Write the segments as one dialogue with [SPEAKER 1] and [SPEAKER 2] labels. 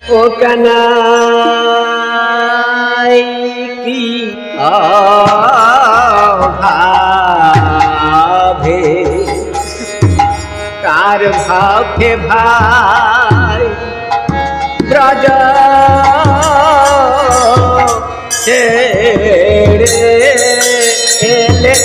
[SPEAKER 1] ও কানাই কি ভাবে কার ভাবে ভাই ব্রজ ছেড়ে এলে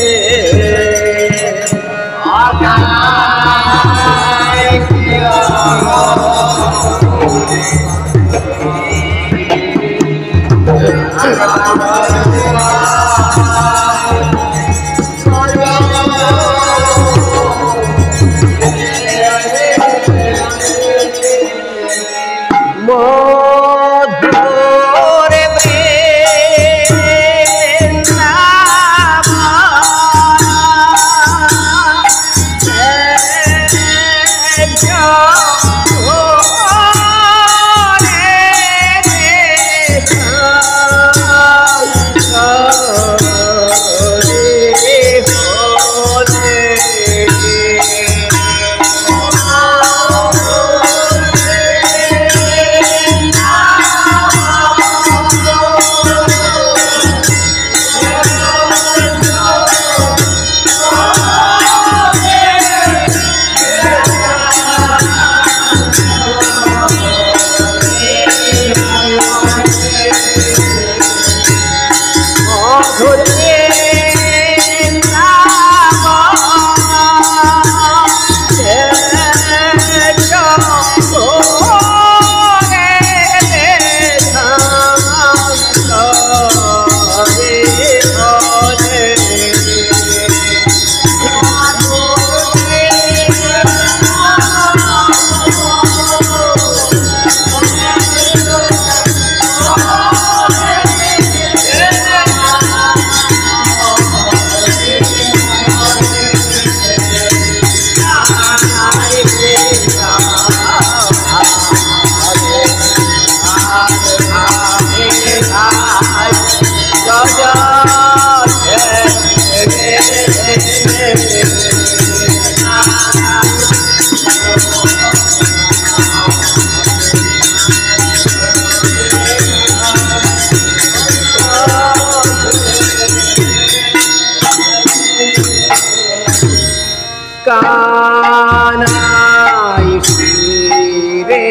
[SPEAKER 1] কানাই ফিরে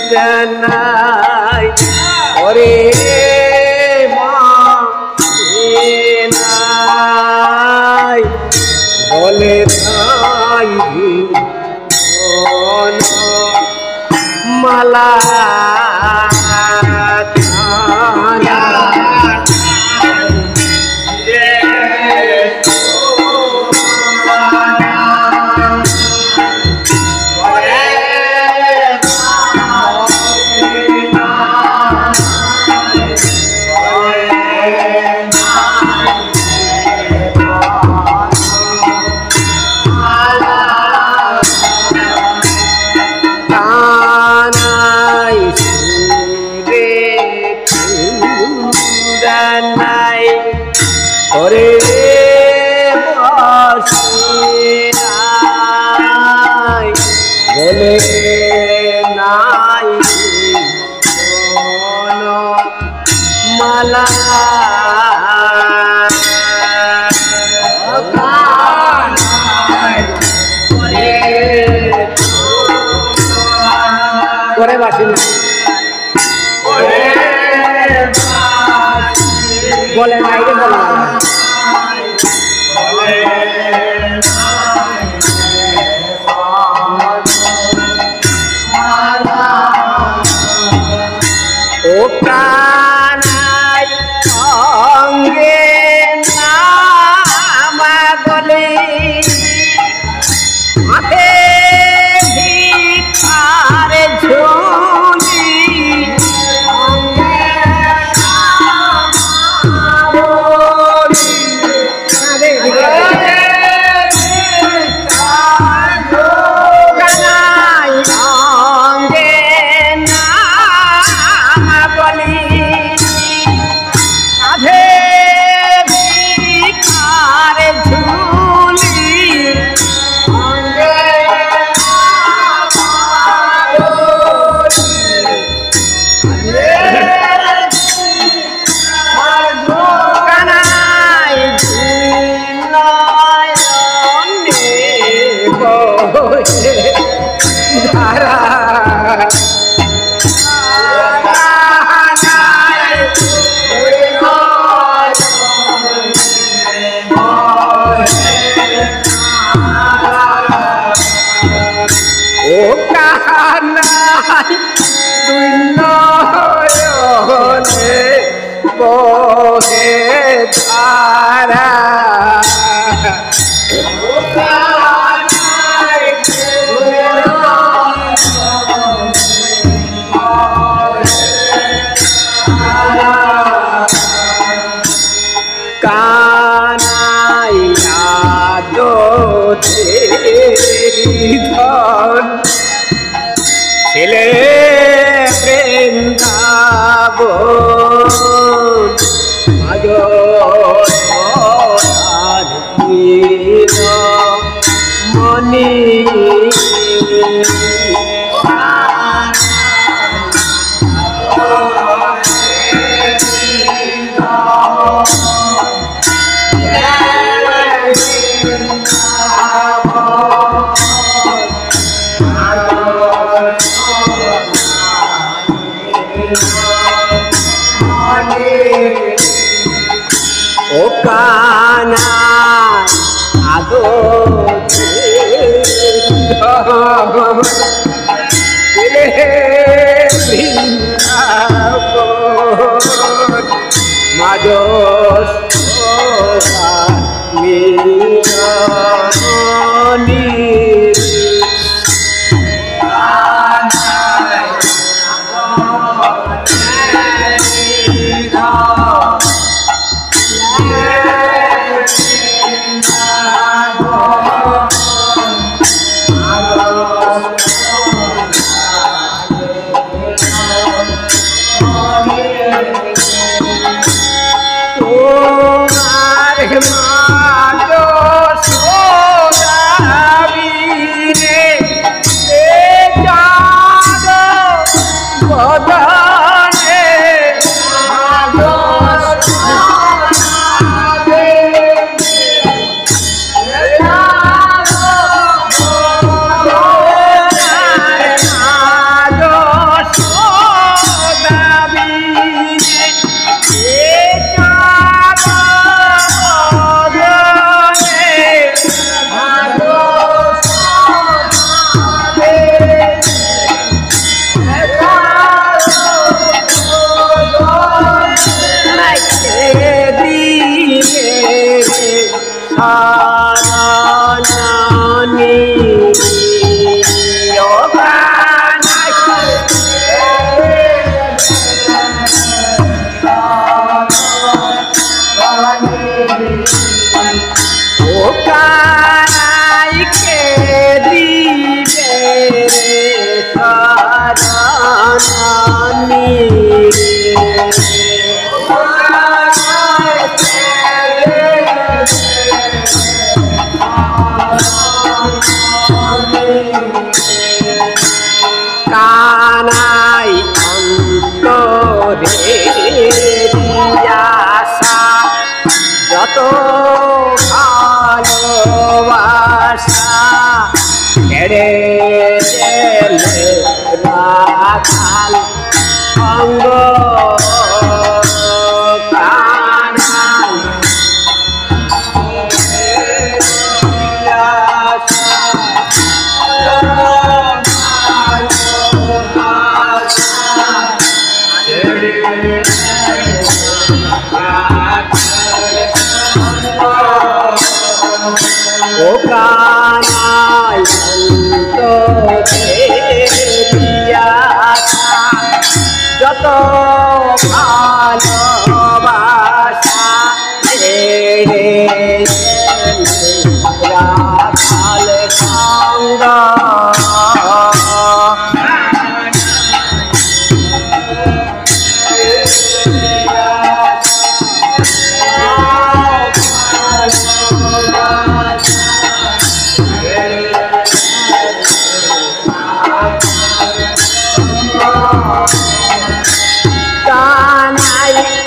[SPEAKER 1] চন্দনাই ওরে মা নাই বলে ভাই মালা ওরে বসিনাই বলে নাই মালা করে বাসিনা বলে নাই রে বলা ও কানাই অঙ্গে নামা বলে মাথে ভিখারে ঝুলি সারা ও কানাই তুই নয়নে বহে ধারা ও কানাই তুই কানাইয়া দোধেরি ধন ছেলে বৃন্দাবন আজ মনি ও কানাই আদো ছেলে বৃন্দাবন মাঝ মিলনী কানাই অন্তরে দিয়াসা যত ভালোবাসা ছেড়ে দিলে রাখাল সঙ্গ কানাই ও কানাই যত ভালোবাসা রাখাল সঙ্গ কানাই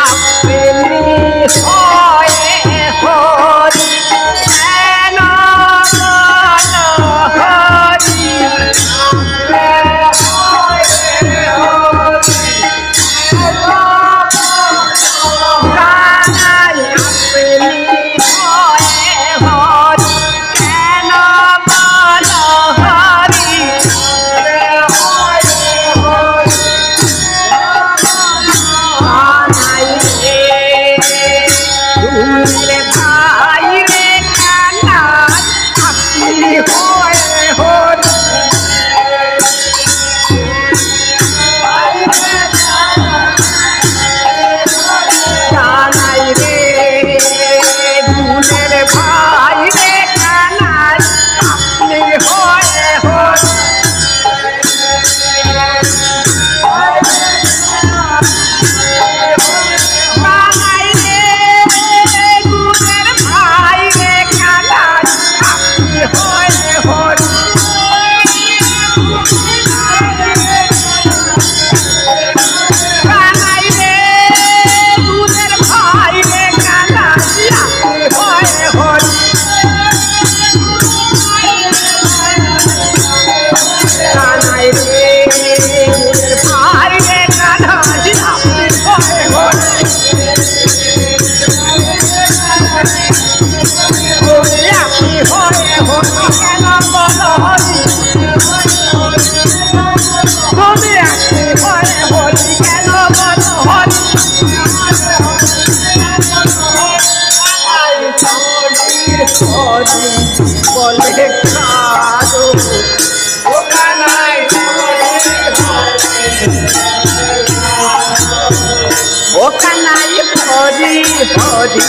[SPEAKER 1] হরি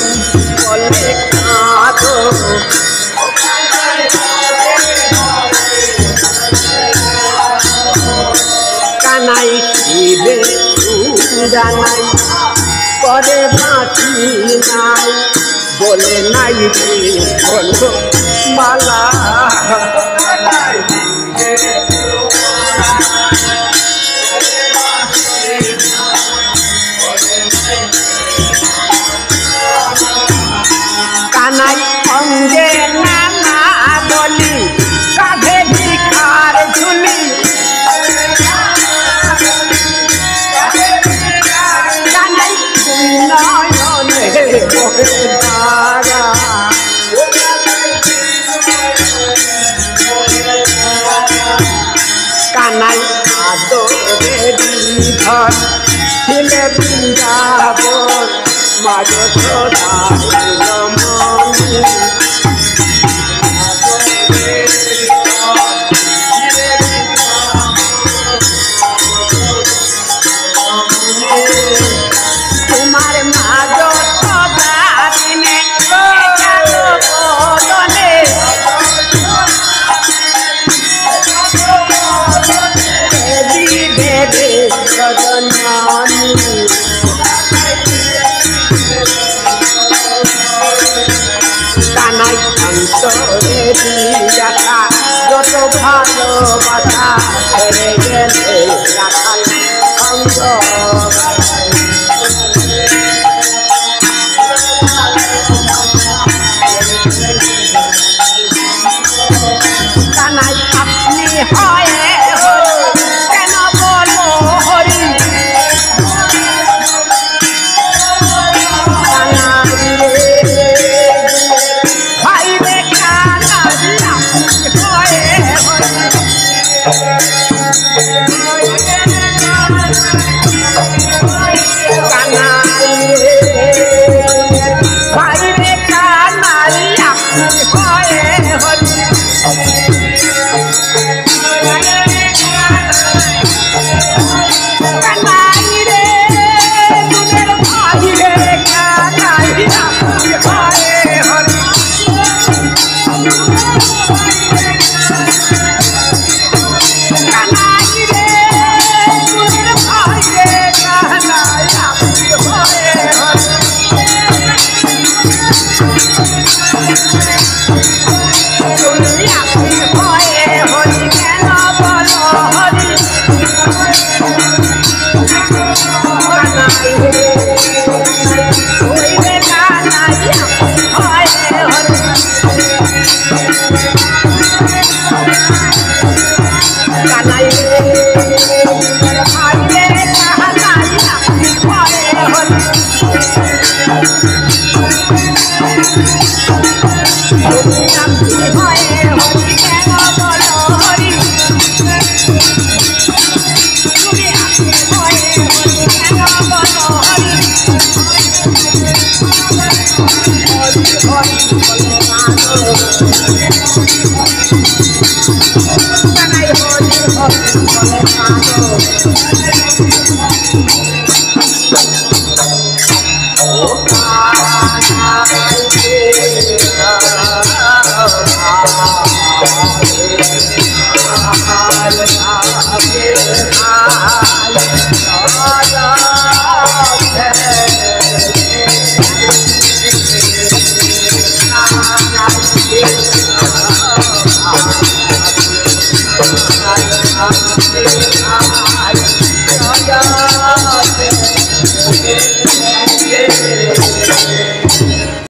[SPEAKER 1] বলে কাঁদো কানাই শিবে জানাই করে বাঁচি নাই বলে নাই রে বলো মালা কানাই অঙ্গে নানা বলি কাঁধে ভিখার ঝুলি কানাই নয়নে বহে ধারা কানাই আদরে ধর ছিলে বৃন্দাবন মাঝ তোমার মাঝ দিনে বদনে দেবে সজনানি কানাই অন্তরে রাখা যত ভালোবাসা ছেড়ে গেলে রাখাল অঙ্গ কানাই আপনি হয়ে কেন বলো হরি ভাই রে কানাই আপনি হয়ে কানাই ভাই রে কানাই আপনি হয়ে কানাই রে দুনের ভাই রে কানাই আপনি হয়ে কানাই রে দুনের ভাই রে কানাই আপনি হয়ে তুমি আপনি হয়ে হরি কেন বলো হরি কানাই রে ওই রে কানাই আপনি হয়ে হরি কানাই রে ভাই রে কানাই আপনি হয়ে হরি তুমি আপনি হয়ে হরি কেন বলো হরি তুমি আপনি হয়ে হরি কেন বলো হরি হরি হরি বলে কাঁদো কানাই হরি হরি বলে কাঁদো
[SPEAKER 2] Thank you.